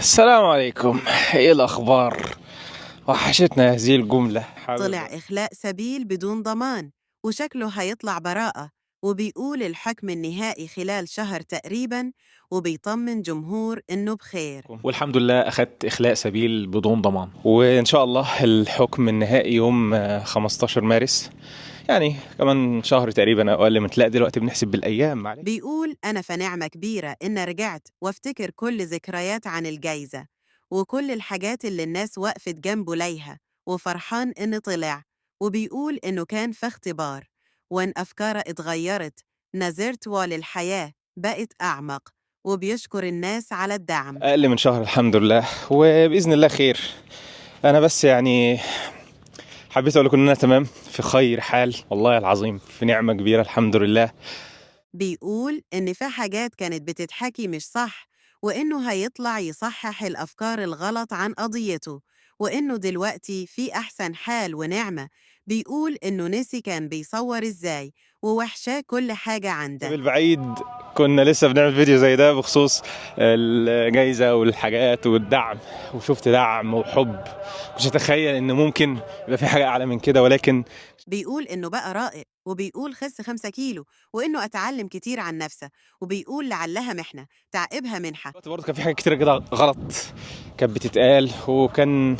السلام عليكم. ايه الاخبار؟ وحشتنا هذه الجملة طلع حبيبي. إخلاء سبيل بدون ضمان وشكله هيطلع براءة، وبيقول الحكم النهائي خلال شهر تقريباً، وبيطمن جمهور إنه بخير. والحمد لله اخدت اخلاء سبيل بدون ضمان، وان شاء الله الحكم النهائي يوم 15 مارس، يعني كمان شهر تقريبا او اقل من، تلاقي دلوقتي بنحسب بالايام معلش. بيقول أنا في نعمة كبيرة إن رجعت وافتكر كل ذكريات عن الجايزة وكل الحاجات اللي الناس وقفت جنبه ليها، وفرحان إنه طلع. وبيقول إنه كان في اختبار، وإن أفكاره اتغيرت، نظرته للحياة بقت أعمق، وبيشكر الناس على الدعم. اقل من شهر الحمد لله، وباذن الله خير. انا بس يعني حبيت اقول لكم اننا تمام، في خير حال والله العظيم، في نعمة كبيرة الحمد لله. بيقول إن في حاجات كانت بتتحكي مش صح، وإنه هيطلع يصحح الأفكار الغلط عن قضيته، وإنه دلوقتي في أحسن حال ونعمة. بيقول إنه نسي كان بيصور إزاي، ووحشاه كل حاجة عنده. بالبعيد كنا لسه بنعمل فيديو زي ده بخصوص الجايزة والحاجات والدعم، وشفت دعم وحب. مش أتخيل إن ممكن يبقى في حاجة أعلى من كده، ولكن بيقول إنه بقى رائق، وبيقول خس 5 كيلو، وإنه أتعلم كتير عن نفسه، وبيقول لعلها محنة تعقبها منحة. دلوقتي برضه كان في حاجات كتيرة كده غلط كانت بتتقال، وكان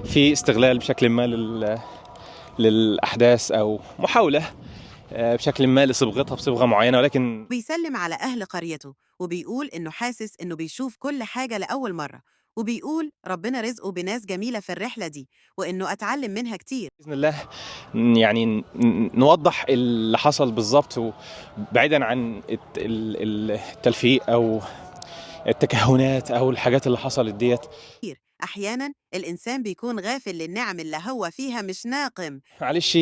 في استغلال بشكل ما للأحداث، أو محاولة بشكل ما لصبغتها بصبغة معينة، ولكن بيسلم على أهل قريته، وبيقول إنه حاسس إنه بيشوف كل حاجة لأول مرة، وبيقول ربنا رزقه بناس جميلة في الرحلة دي، وإنه أتعلم منها كتير. بإذن الله يعني نوضح اللي حصل بالظبط، وبعيدا عن التلفيق أو التكهنات او الحاجات اللي حصلت ديت. أحياناً الإنسان بيكون غافل للنعم اللي هو فيها، مش ناقم. معلش،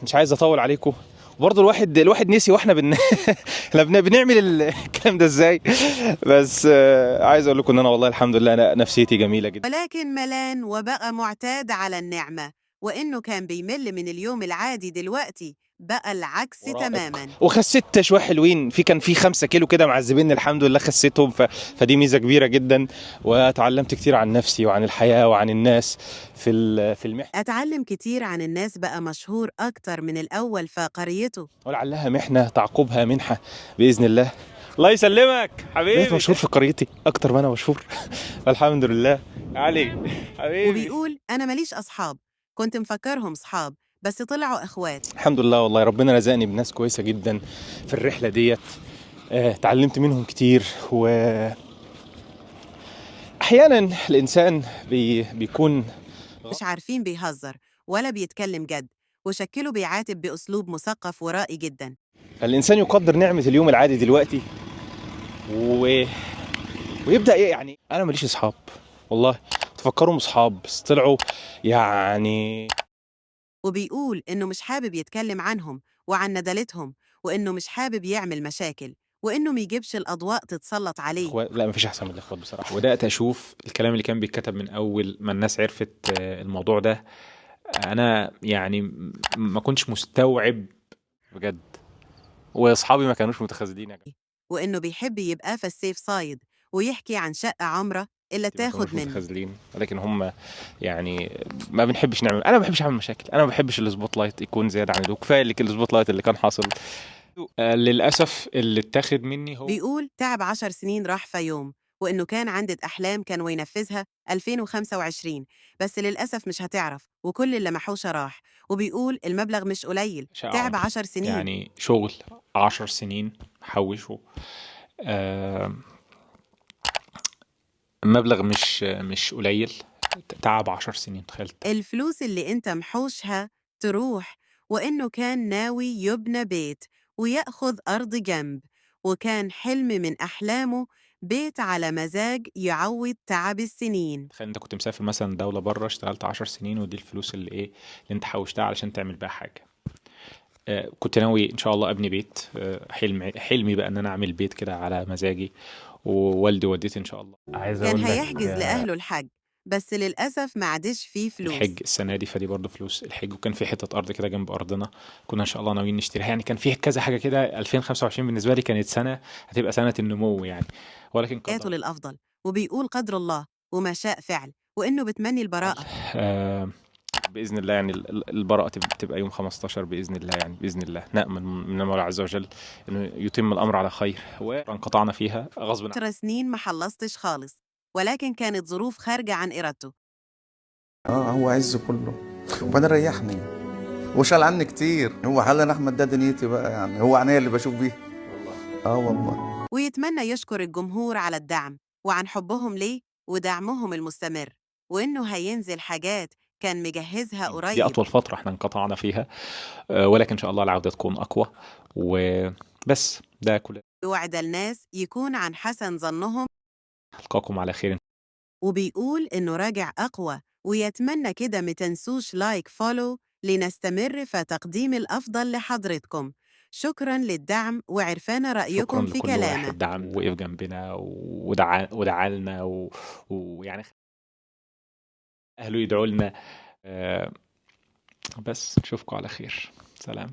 مش عايز اطول عليكم. وبرضه الواحد نسي واحنا احنا بنعمل الكلام ده ازاي. بس عايز اقول لكم ان انا والله الحمد لله انا نفسيتي جميله جدا. ولكن ملان وبقى معتاد على النعمة، وإنه كان بيمل من اليوم العادي، دلوقتي بقى العكس ورائق، تماماً. وخسيت شويه حلوين، كان في 5 كيلو كده معذبين، الحمد لله خسيتهم. فدي ميزه كبيره جدا، واتعلمت كتير عن نفسي وعن الحياه وعن الناس في المحنه. أتعلم كتير عن الناس، بقى مشهور أكتر من الأول في قريته. ولعلها محنه تعقبها منحه باذن الله. الله يسلمك حبيبي، بقيت مشهور في قريتي اكتر ما انا مشهور. الحمد لله علي حبيبي. وبيقول أنا ماليش أصحاب، كنت مفكرهم صحاب بس طلعوا إخوات. الحمد لله والله ربنا رزقني بناس كويسه جدا في الرحله ديت. اتعلمت منهم كتير، واحيانا الانسان بيكون مش عارفين بيهزر ولا بيتكلم جد، وشكله بيعاتب بأسلوب مثقف ورائي جدا. الانسان يقدر نعمه اليوم العادي دلوقتي، و... ويبدا ايه يعني. انا ماليش اصحاب والله، تفكروا اصحاب بس طلعوا يعني. وبيقول إنه مش حابب يتكلم عنهم وعن ندلتهم، وإنه مش حابب يعمل مشاكل، وإنه ميجيبش الأضواء تتسلط عليه. لا مفيش احسن من الاخوات بصراحه. وبدات اشوف الكلام اللي كان بيتكتب من اول ما الناس عرفت الموضوع ده. انا يعني ما كنتش مستوعب بجد، واصحابي ما كانوش متخاذلين يا جماعه. وإنه بيحب يبقى في السيف سايد، ويحكي عن شقة عمرة اللي ما كانوش تاخد منه. متخاذلين، ولكن هم يعني ما بنحبش نعمل. انا ما بحبش اعمل مشاكل، انا ما بحبش السبوت لايت يكون زياده عن اللزوم. كفايه اللي السبوت لايت اللي كان حاصل. للاسف اللي اتاخد مني هو بيقول تعب 10 سنين راح في يوم، وإنه كان عنده أحلام كان وينفذها 2025، بس للأسف مش هتعرف، وكل اللي محوشة راح. وبيقول المبلغ مش قليل، شقه تعب عمر، 10 سنين. يعني شغل 10 سنين حوشه. آه، مبلغ مش قليل. تعب 10 سنين، تخيلت. الفلوس اللي انت محوشها تروح، وإنه كان ناوي يبنى بيت ويأخذ أرض جنب، وكان حلم من أحلامه بيت على مزاج يعوض تعب السنين. تخيل انت كنت مسافر مثلا دولة بره، اشتغلت 10 سنين، ودي الفلوس اللي انت حوشتها علشان تعمل بيها حاجة. كنت ناوي ان شاء الله ابني بيت. حلمي بقى ان انا اعمل بيت كده على مزاجي، ووالدي ووالدتي ان شاء الله. عايز كان اقول لك هيحجز لأهله الحج، بس للأسف ما عادش فيه الحج فلوس. السنة دي، فدي برضه فلوس الحج. وكان في حتة أرض كده جنب أرضنا، كنا إن شاء الله ناويين نشتريها. يعني كان فيه كذا حاجة كده. 2025 بالنسبة لي كانت سنة، هتبقى سنة النمو يعني، ولكن قدر حياته الله. للأفضل، وبيقول قدر الله وما شاء فعل، وإنه بتمني البراءة. آه، بإذن الله يعني البراءة تبقى يوم 15 بإذن الله، يعني بإذن الله نأمل من المولى عز وجل إنه يتم الأمر على خير، وانقطعنا فيها غصب عننا. 10 سنين ما خلصتش خالص، ولكن كانت ظروف خارجة عن إرادته. هو عز كله، وبعدين ريحني وشال عني كتير. هو حالا احمد ده دنيتي بقى، يعني هو عينيا اللي بشوف بيه. والله. ويتمنى يشكر الجمهور على الدعم وعن حبهم ليه ودعمهم المستمر، وإنه هينزل حاجات كان مجهزها دي قريب. أطول فترة احنا انقطعنا فيها، ولكن إن شاء الله العودة تكون أقوى، وبس ده كل. يوعد الناس يكون عن حسن ظنهم، ألقاكم على خير. وبيقول إنه راجع أقوى، ويتمنى كده متنسوش لايك فولو لنستمر في تقديم الأفضل لحضرتكم. شكراً للدعم وعرفان شكرا رأيكم في لكل كلامه. واحد دعم ووقف جنبنا ودعالنا ويعني أهله يدعوا لنا. بس نشوفكم على خير. سلام.